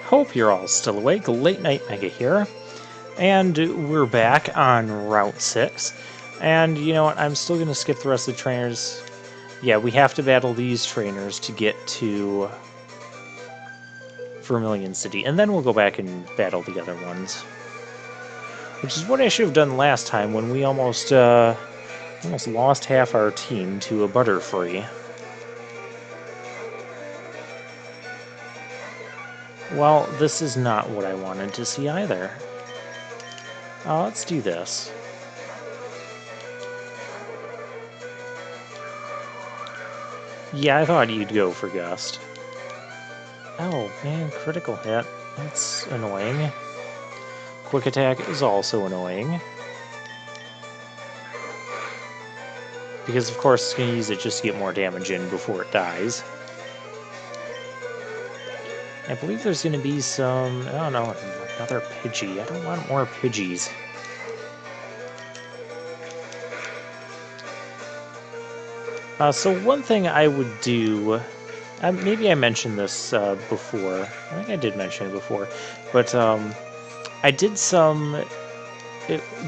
Hope you're all still awake. Late Night Mega here. And we're back on Route 6. And you know what? I'm still going to skip the rest of the trainers. Yeah, we have to battle these trainers to get to Vermilion City. And then we'll go back and battle the other ones. Which is what I should have done last time when we almost lost half our team to a Butterfree. Well, this is not what I wanted to see either. Let's do this. Yeah, I thought you'd go for Gust. Oh, man, critical hit. That's annoying. Quick Attack is also annoying. Because, of course, it's going to use it just to get more damage in before it dies. I believe there's going to be some... I don't know, another Pidgey. I don't want more Pidgeys. So one thing I would do... maybe I mentioned this before. I think I did mention it before. But I did some...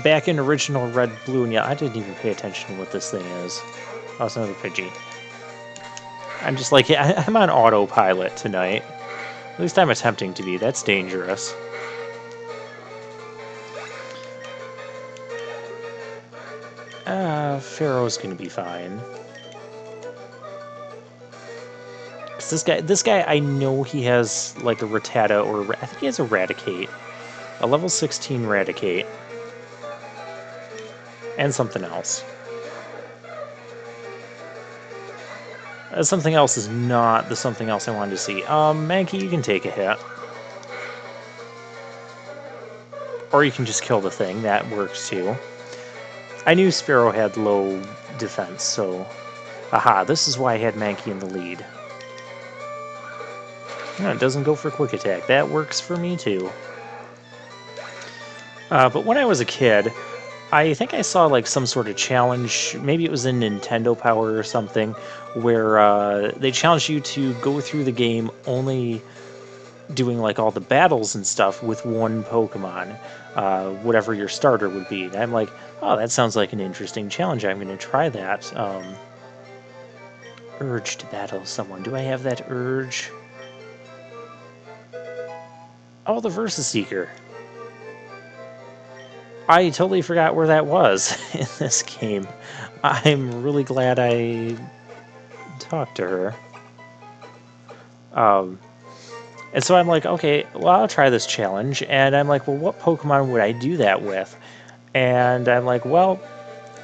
back in original Red, Blue, and Yellow, I didn't even pay attention to what this thing is. Oh, it's another Pidgey. I'm just like, I'm on autopilot tonight. At least I'm attempting to be. That's dangerous. Pharaoh's gonna be fine. Cause this guy, I know he has like a Rattata, or I think he has a Raticate. A level 16 Raticate. And something else. Something else is not the something else I wanted to see. Mankey, you can take a hit. Or you can just kill the thing. That works too. I knew Sparrow had low defense, so... Aha, this is why I had Mankey in the lead. No, it doesn't go for Quick Attack. That works for me too. But when I was a kid, I think I saw like some sort of challenge, maybe it was in Nintendo Power or something, where they challenged you to go through the game only doing like all the battles and stuff with one Pokemon, whatever your starter would be. And I'm like, oh, that sounds like an interesting challenge. I'm going to try that. Urge to battle someone. Do I have that urge? Oh, the Versus Seeker. I totally forgot where that was in this game. I'm really glad I talked to her. And so I'm like, okay, well, I'll try this challenge. And I'm like, well, what Pokemon would I do that with? And I'm like, well,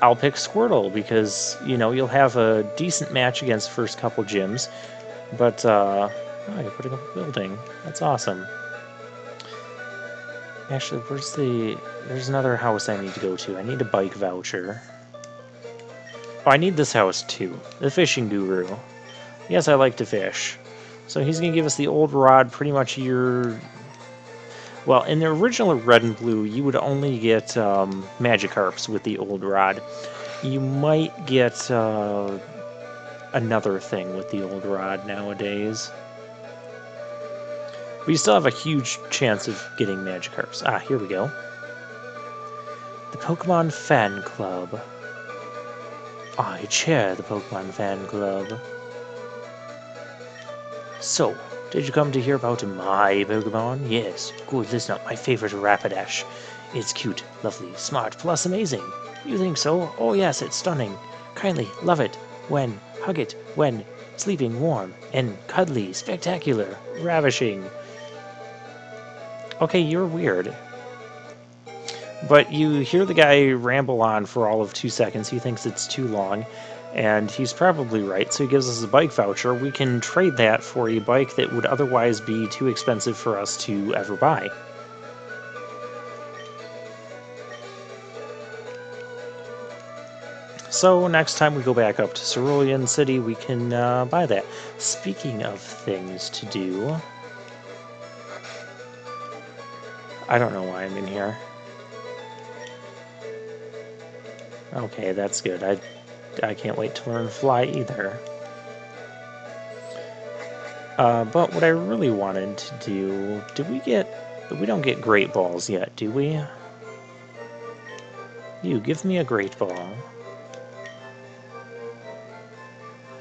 I'll pick Squirtle because, you know, you'll have a decent match against the first couple gyms. But, oh, you're putting up a building. That's awesome. Actually, there's another house I need to go to. I need a bike voucher. Oh, I need this house too. The Fishing Guru. Yes, I like to fish. So he's going to give us the old rod, pretty much your... Well, in the original Red and Blue, you would only get Magikarps with the old rod. You might get another thing with the old rod nowadays. But you still have a huge chance of getting Magikarps. Ah, here we go. The Pokemon Fan Club. I chair the Pokemon Fan Club. So, did you come to hear about my Pokemon? Yes, good, listen up, my favorite Rapidash. It's cute, lovely, smart, plus amazing. You think so? Oh yes, it's stunning. Kindly, love it, when, hug it, when, sleeping warm, and cuddly, spectacular, ravishing. Okay, you're weird. But you hear the guy ramble on for all of 2 seconds. He thinks it's too long, and he's probably right, so he gives us a bike voucher. We can trade that for a bike that would otherwise be too expensive for us to ever buy. So next time we go back up to Cerulean City, we can buy that. Speaking of things to do... I don't know why I'm in here. Okay, that's good. I can't wait to learn Fly either. But what I really wanted to do... We don't get Great Balls yet, do we? You, give me a Great Ball.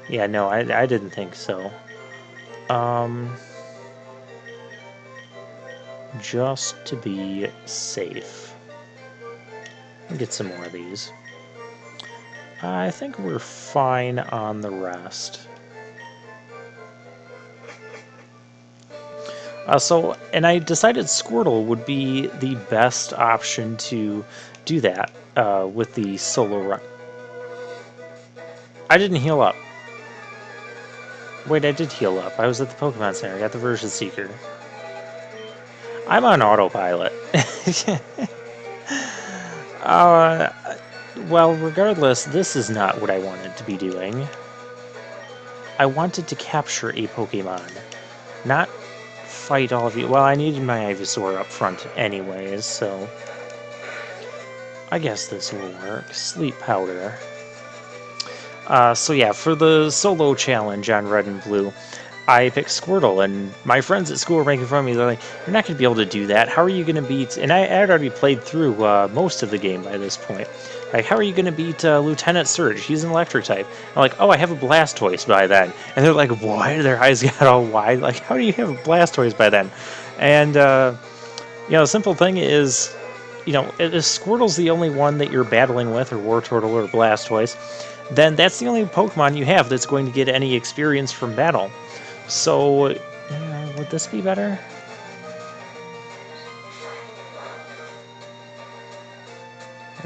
Yeah, no, I didn't think so. Just to be safe. Get some more of these. I think we're fine on the rest. And I decided Squirtle would be the best option to do that with the solo run. I didn't heal up. Wait, I did heal up. I was at the Pokemon Center. I got the Version Seeker. I'm on autopilot. Well, regardless, this is not what I wanted to be doing. I wanted to capture a Pokemon, not fight all of you. Well, I needed my Ivysaur up front anyways, so I guess this will work. Sleep Powder. So yeah, for the solo challenge on Red and Blue, I picked Squirtle, and my friends at school were making fun of me. They're like, "You're not going to be able to do that. How are you going to beat..." And I had already played through most of the game by this point. Like, how are you going to beat Lieutenant Surge? He's an electric type. I'm like, oh, I have a Blastoise by then. And they're like, what? Their eyes got all wide. Like, how do you have a Blastoise by then? And, the simple thing is, if Squirtle's the only one that you're battling with, or Wartortle or Blastoise, then that's the only Pokemon you have that's going to get any experience from battle. So, would this be better?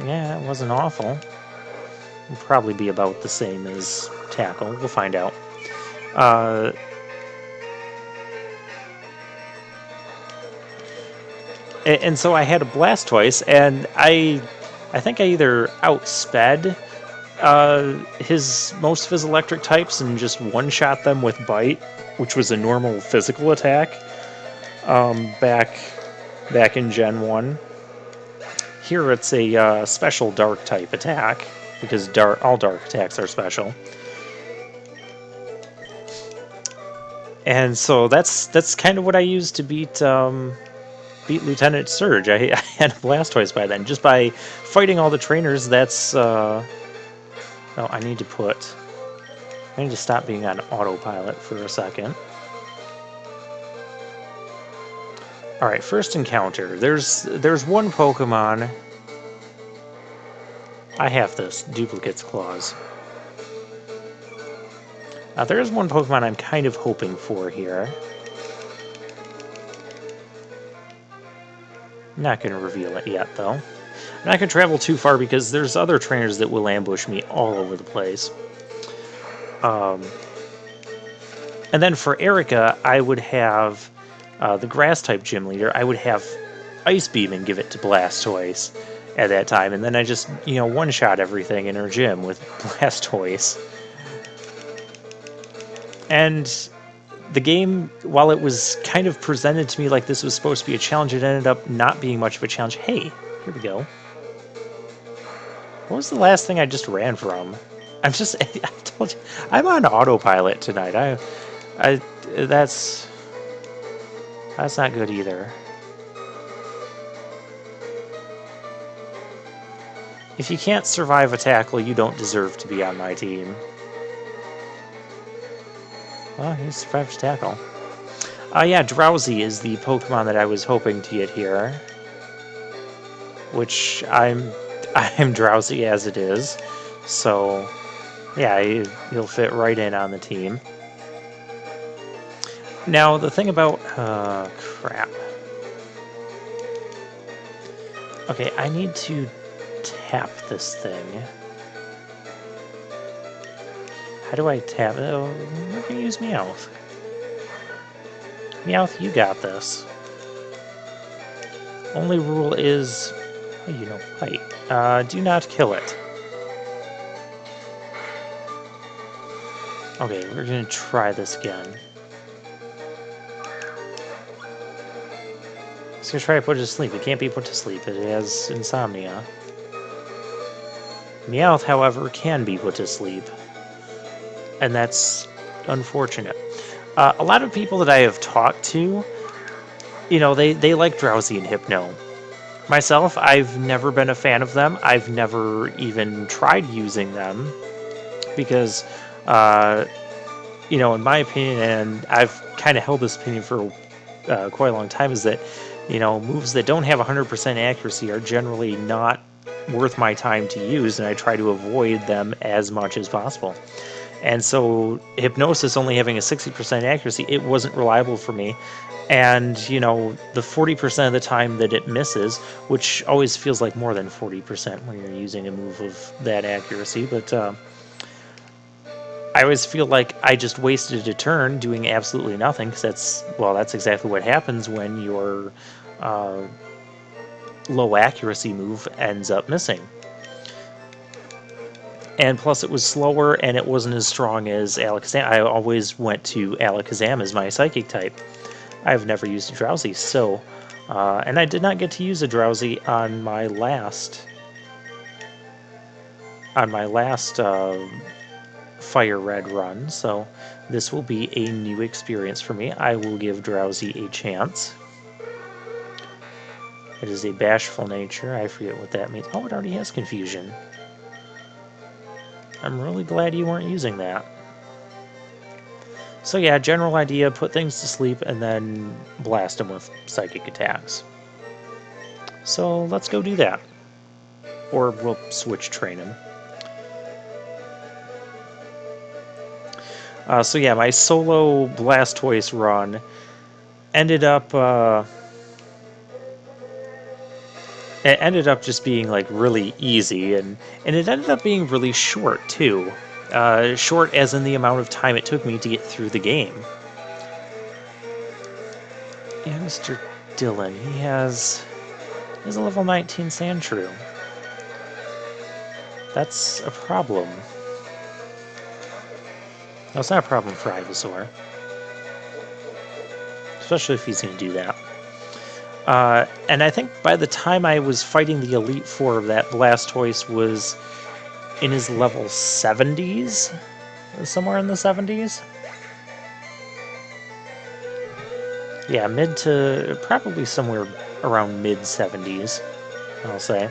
Yeah, it wasn't awful. It'll probably be about the same as Tackle. We'll find out. And so I had a Blastoise, and I think I either outsped most of his electric types and just one-shot them with Bite, which was a normal physical attack back in Gen 1. Here it's a special dark type attack, because all dark attacks are special. And so that's kind of what I used to beat Lieutenant Surge. I had a Blastoise by then. Just by fighting all the trainers, that's... Oh, I need to stop being on autopilot for a second. Alright, first encounter. There's one Pokemon. I have this, Duplicate's Claws. There is one Pokemon I'm kind of hoping for here. Not going to reveal it yet, though. I'm not going to travel too far because there's other trainers that will ambush me all over the place. And then for Erica, I would have the Grass-type gym leader. I would have Ice Beam and give it to Blastoise at that time. And then I just, one-shot everything in her gym with Blastoise. And the game, while it was kind of presented to me like this was supposed to be a challenge, it ended up not being much of a challenge. Hey, here we go. What was the last thing I just ran from? I told you, I'm on autopilot tonight. That's not good either. If you can't survive a tackle, you don't deserve to be on my team. Well, he survived a tackle. Yeah, Drowsy is the Pokemon that I was hoping to get here. Which I'm drowsy as it is. So, yeah, he'll fit right in on the team. Now, the thing about... crap. Okay, I need to tap this thing. How do I tap it? Oh, we're going to use Meowth. Meowth, you got this. Only rule is... Bite. Do not kill it. Okay, we're going to try this again. Let's try to put it to sleep. It can't be put to sleep. It has insomnia. Meowth, however, can be put to sleep. And that's unfortunate. A lot of people that I have talked to, they like Drowsy and Hypno. Myself, I've never been a fan of them. I've never even tried using them because, in my opinion, and I've kind of held this opinion for quite a long time, is that, moves that don't have 100% accuracy are generally not worth my time to use, and I try to avoid them as much as possible. And so Hypnosis only having a 60% accuracy, it wasn't reliable for me. And, the 40% of the time that it misses, which always feels like more than 40% when you're using a move of that accuracy, but I always feel like I just wasted a turn doing absolutely nothing, because that's exactly what happens when your low accuracy move ends up missing. And plus, it was slower, and it wasn't as strong as Alakazam. I always went to Alakazam as my Psychic type. I've never used a Drowsy, so... and I did not get to use a Drowsy on my last... Fire Red run, so this will be a new experience for me. I will give Drowsy a chance. It is a bashful nature. I forget what that means. Oh, it already has Confusion. I'm really glad you weren't using that. So yeah, general idea, put things to sleep and then blast them with psychic attacks. So let's go do that. Or we'll switch train him. So yeah, my solo Blastoise run ended up... it ended up just being like really easy, and it ended up being really short too. Short as in the amount of time it took me to get through the game. Yeah, Mr. Dillon, he has a level 19 Sandshrew. That's a problem. No, it's not a problem for Ivysaur. Especially if he's going to do that. And I think by the time I was fighting the Elite Four, that Blastoise was in his level 70s? Somewhere in the 70s? Yeah, mid to... probably somewhere around mid-70s, I'll say.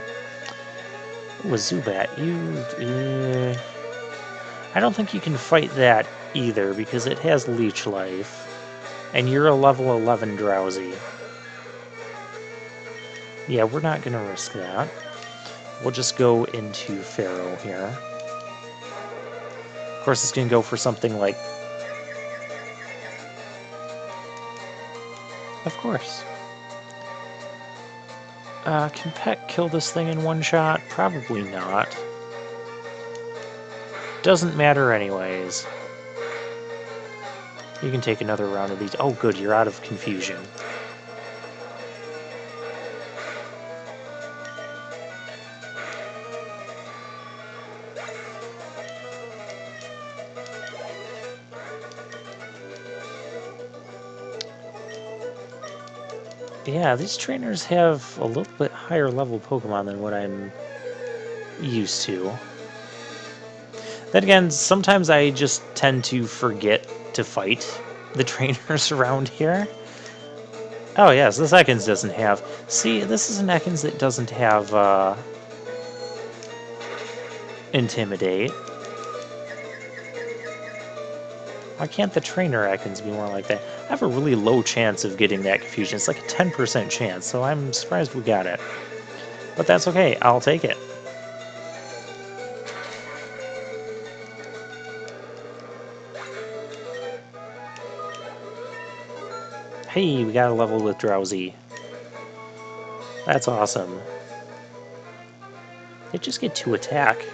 Was Zubat, you... I don't think you can fight that either, because it has Leech Life. And you're a level 11 Drowsy. Yeah, we're not going to risk that. We'll just go into Pharaoh here. Of course, it's going to go for something like... Of course. Can Peck kill this thing in one shot? Probably not. Doesn't matter anyways. You can take another round of these. Oh good, you're out of Confusion. Yeah, these trainers have a little bit higher level Pokemon than what I'm used to. Then again, sometimes I just tend to forget to fight the trainers around here. Oh yes, this Ekans doesn't have... See, this is an Ekans that doesn't have, Intimidate. Why can't the trainer Ekans be more like that? I have a really low chance of getting that Confusion. It's like a 10% chance, so I'm surprised we got it. But that's okay, I'll take it. Hey, we got a level with Drowsy. That's awesome. They just get 2 attack.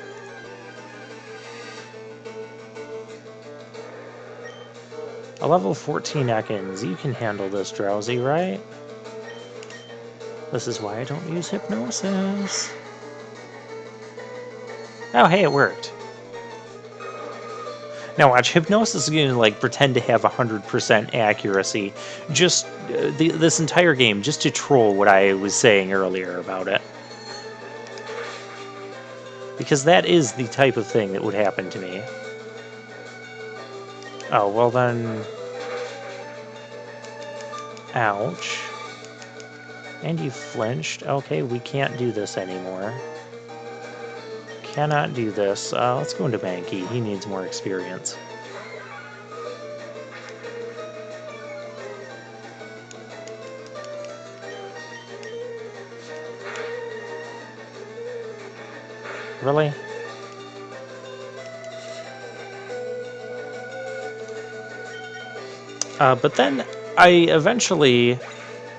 A level 14 Ekans. You can handle this, Drowsy, right? This is why I don't use Hypnosis. Oh, hey, it worked. Now watch, Hypnosis is going to like pretend to have 100% accuracy just this entire game, just to troll what I was saying earlier about it. Because that is the type of thing that would happen to me. Oh, well then... Ouch. And you flinched. Okay, we can't do this anymore. Cannot do this. Let's go into Mankey. He needs more experience. Really? But then I eventually...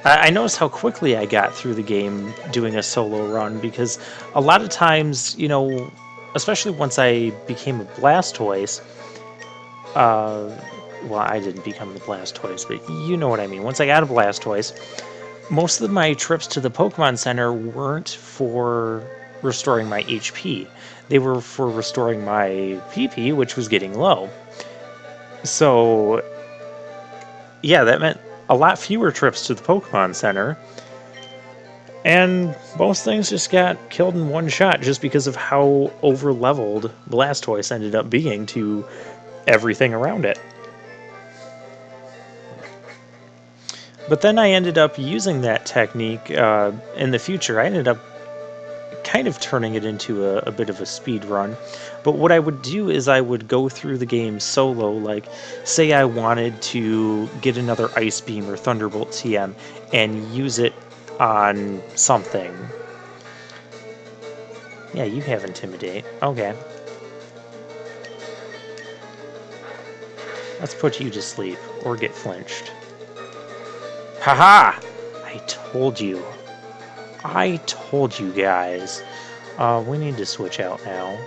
I noticed how quickly I got through the game doing a solo run, because a lot of times, you know, especially once I became a Blastoise, well, I didn't become the Blastoise, but you know what I mean. Once I got a Blastoise, most of my trips to the Pokemon Center weren't for restoring my HP. They were for restoring my PP, which was getting low. So, yeah, that meant a lot fewer trips to the Pokemon Center, and most things just got killed in one shot just because of how over-leveled Blastoise ended up being to everything around it. But then I ended up using that technique in the future. I ended up kind of turning it into a bit of a speed run. But what I would do is I would go through the game solo, like say I wanted to get another Ice Beam or Thunderbolt TM and use it on something. Yeah, you have Intimidate. Okay. Let's put you to sleep, or get flinched. Haha! I told you. I told you guys. We need to switch out now.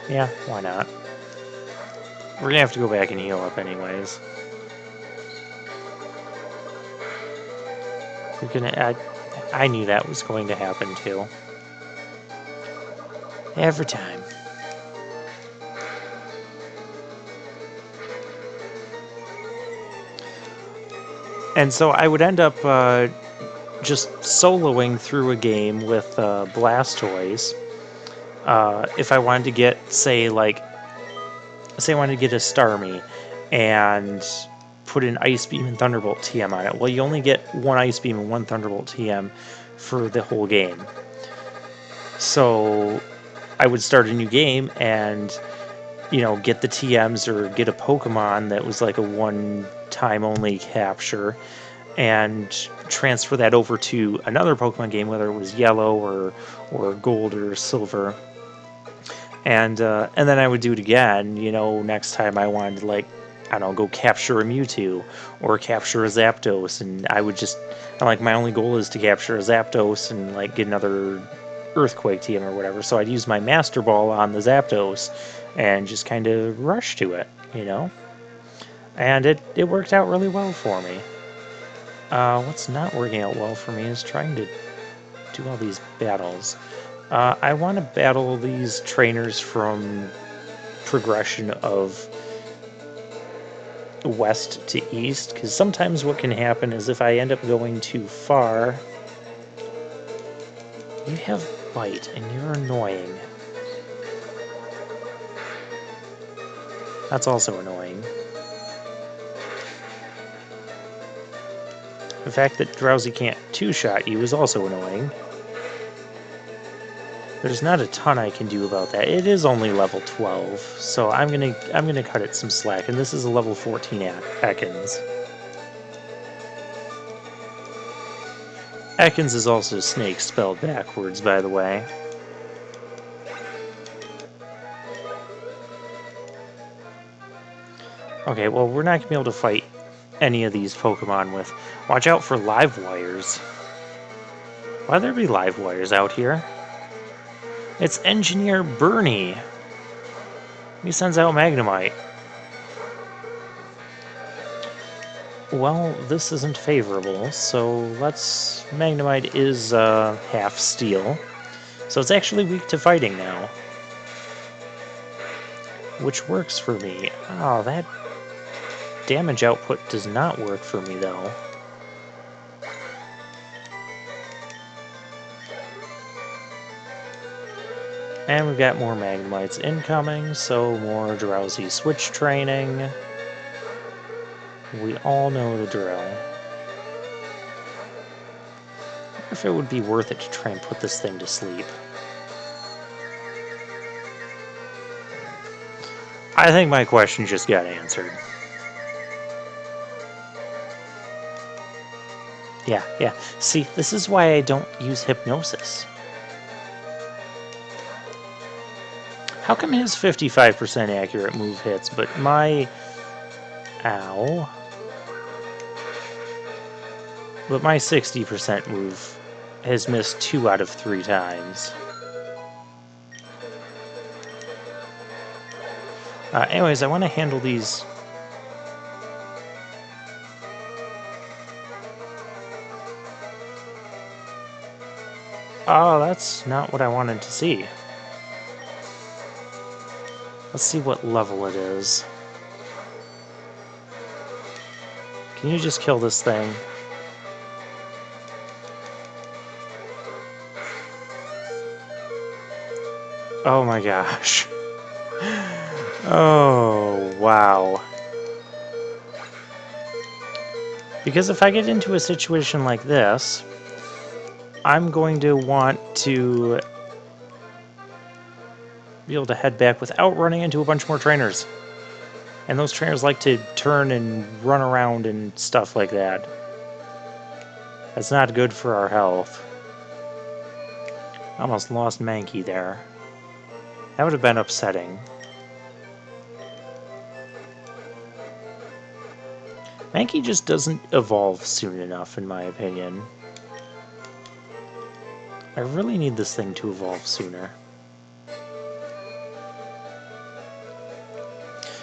Yeah, why not? We're gonna have to go back and heal up anyways. We're gonna... I knew that was going to happen too. Every time. And so I would end up just soloing through a game with Blastoise. If I wanted to get, say I wanted to get a Starmie and put an Ice Beam and Thunderbolt TM on it. Well, you only get one Ice Beam and one Thunderbolt TM for the whole game. So I would start a new game and, you know, get the TMs or get a Pokemon that was like a one-time only capture and transfer that over to another Pokemon game, whether it was Yellow or Gold or Silver. And then I would do it again, you know, next time I wanted to, like, I don't know, go capture a Mewtwo or capture a Zapdos, and my only goal is to capture a Zapdos and, like, get another Earthquake TM or whatever, so I'd use my Master Ball on the Zapdos and just kind of rush to it, you know? And it worked out really well for me. What's not working out well for me is trying to do all these battles. I want to battle these trainers from progression of west to east, because sometimes what can happen is if I end up going too far... You have Bite, and you're annoying. That's also annoying. The fact that Drowsy can't two-shot you is also annoying. There's not a ton I can do about that. It is only level 12, so I'm gonna cut it some slack, and this is a level 14 Ekans. Ekans is also snake spelled backwards, by the way. Okay, well, we're not gonna be able to fight any of these Pokemon with... Watch out for live wires. Why'd there be live wires out here? It's Engineer Bernie. He sends out Magnemite. Well, this isn't favorable, so let's... Magnemite is half steel, so it's actually weak to fighting now. Which works for me. Oh, that damage output does not work for me, though. And we've got more Magnemites incoming, so more Drowsy switch training. We all know the drill. I wonder if it would be worth it to try and put this thing to sleep. I think my question just got answered. Yeah. See, this is why I don't use hypnosis. How come his 55% accurate move hits, but my... Ow. But my 60% move has missed 2 out of 3 times. Anyways, I want to handle these... Oh, that's not what I wanted to see. Let's see what level it is. Can you just kill this thing? Oh my gosh. Oh, wow. Because if I get into a situation like this, I'm going to want to be able to head back without running into a bunch more trainers. And those trainers like to turn and run around and stuff like that. That's not good for our health. Almost lost Mankey there. That would have been upsetting. Mankey just doesn't evolve soon enough, in my opinion. I really need this thing to evolve sooner.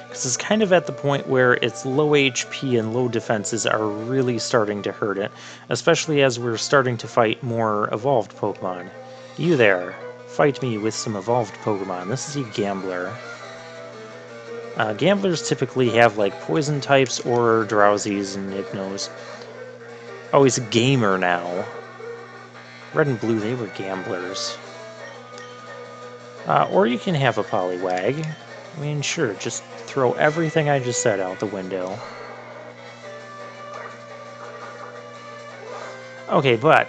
Because it's kind of at the point where its low HP and low defenses are really starting to hurt it, especially as we're starting to fight more evolved Pokemon. You there, fight me with some evolved Pokemon. This is a Gambler. Gamblers typically have like poison types or drowsies and hypnos. Oh, he's a gamer now. Red and blue, they were gamblers. Or you can have a Poliwag. I mean, sure, just throw everything I just said out the window. Okay, but...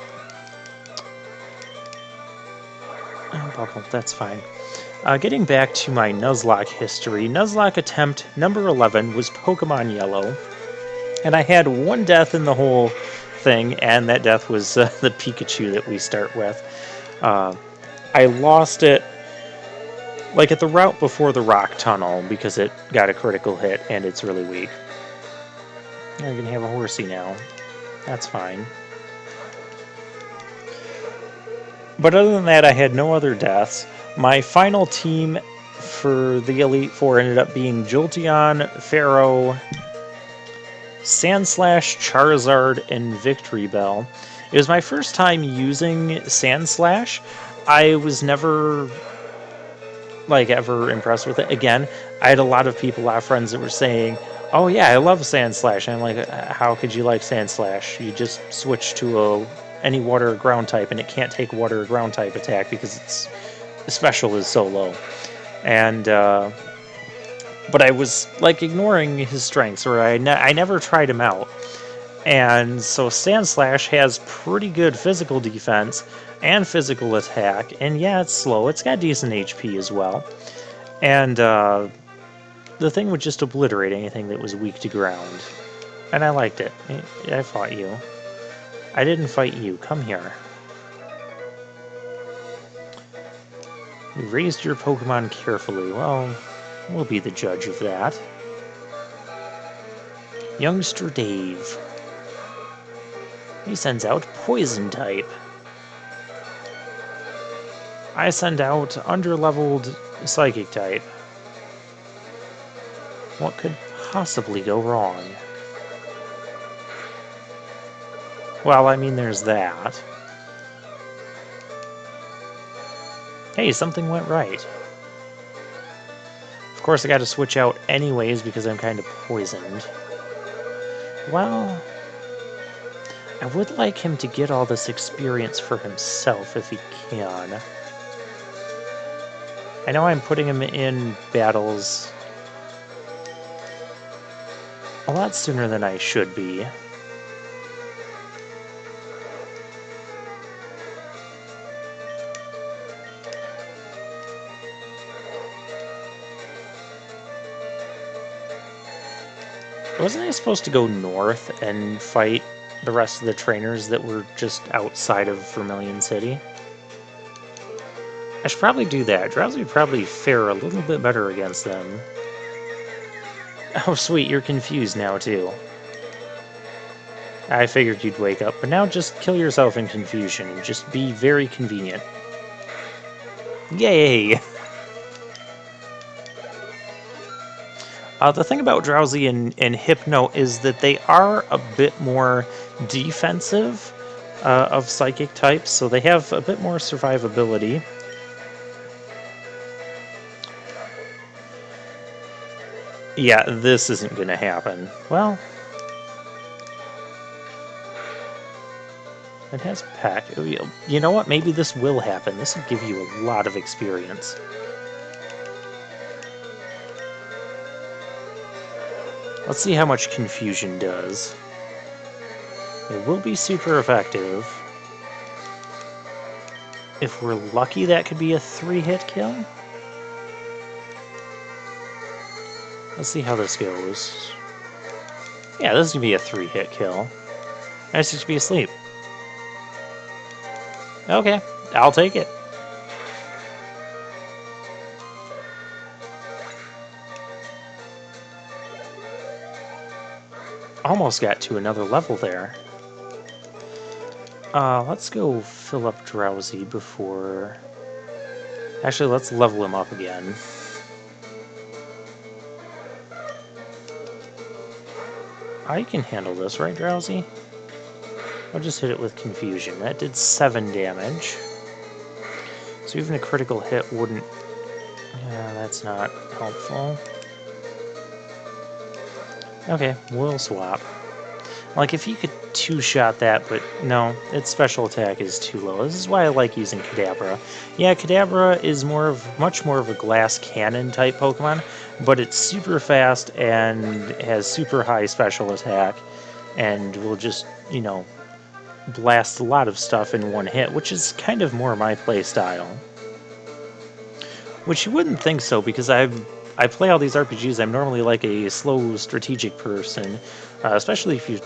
Oh, Bubble, that's fine. Getting back to my Nuzlocke history, Nuzlocke attempt number 11 was Pokemon Yellow. And I had 1 death in the whole thing, and that death was the Pikachu that we start with. I lost it like at the route before the rock tunnel because it got a critical hit and it's really weak. You're gonna have a Horsey now. That's fine. But other than that, I had no other deaths. My final team for the Elite Four ended up being Jolteon, Pharaoh, Sandslash, Charizard, and Victory Bell. It was my first time using Sandslash. I was never, like, ever impressed with it. Again, I had a lot of friends that were saying, oh yeah, I love Sandslash. And I'm like, how could you like Sandslash? You just switch to any water or ground type, and it can't take water or ground type attack because its special is so low. And, but I was, like, ignoring his strengths, or I never tried him out. And so Sandslash has pretty good physical defense and physical attack, and yeah, it's slow. It's got decent HP as well. And the thing would just obliterate anything that was weak to ground. And I liked it. I fought you. I didn't fight you. Come here. You raised your Pokemon carefully. Well, we'll be the judge of that. Youngster Dave. He sends out Poison type. I send out underleveled Psychic type. What could possibly go wrong? Well, I mean, there's that. Hey, something went right. Of course, I got to switch out anyways because I'm kind of poisoned. Well, I would like him to get all this experience for himself if he can. I know I'm putting him in battles a lot sooner than I should be. Wasn't I supposed to go north and fight the rest of the trainers that were just outside of Vermilion City? I should probably do that. Drowsy would probably fare a little bit better against them. Oh sweet, you're confused now too. I figured you'd wake up, but now just kill yourself in confusion and just be very convenient. Yay! The thing about Drowsy and Hypno is that they are a bit more defensive of psychic types, so they have a bit more survivability. Yeah, this isn't going to happen. Well, it has Pack. You know what? Maybe this will happen. This will give you a lot of experience. Let's see how much Confusion does. It will be super effective. If we're lucky, that could be a 3-hit kill. Let's see how this goes. Yeah, this is going to be a 3-hit kill. I just be asleep. Okay, I'll take it. Almost got to another level there. Let's go fill up Drowsy before... Actually, let's level him up again. I can handle this, right, Drowsy? I'll just hit it with Confusion. That did 7 damage. So even a critical hit wouldn't... Yeah, that's not helpful. Okay, we'll swap. Like, if you could 2-shot that, but no, its special attack is too low. This is why I like using Kadabra. Yeah, Kadabra is much more of a glass cannon type Pokemon, but it's super fast and has super high special attack, and will just, you know, blast a lot of stuff in one hit, which is kind of more my play style. Which you wouldn't think so, because I play all these RPGs. I'm normally like a slow, strategic person, especially if you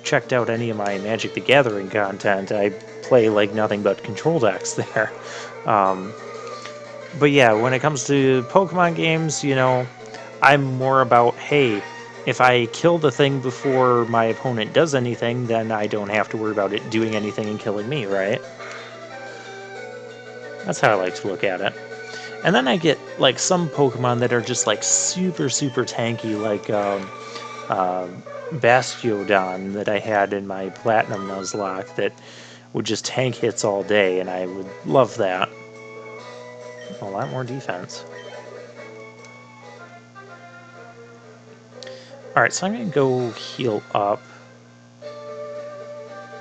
checked out any of my Magic the Gathering content. I play like nothing but control decks there. But yeah, when it comes to Pokemon games, you know, I'm more about, hey, if I kill the thing before my opponent does anything, then I don't have to worry about it doing anything and killing me, right? That's how I like to look at it. And then I get, like, some Pokemon that are just, like, super, super tanky, like, Bastiodon that I had in my Platinum Nuzlocke that would just tank hits all day, and I would love that. A lot more defense. Alright, so I'm going to go heal up.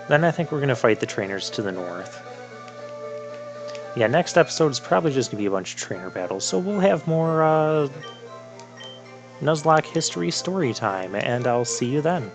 Then I think we're going to fight the trainers to the north. Yeah, next episode is probably just going to be a bunch of trainer battles, so we'll have more Nuzlocke history story time, and I'll see you then.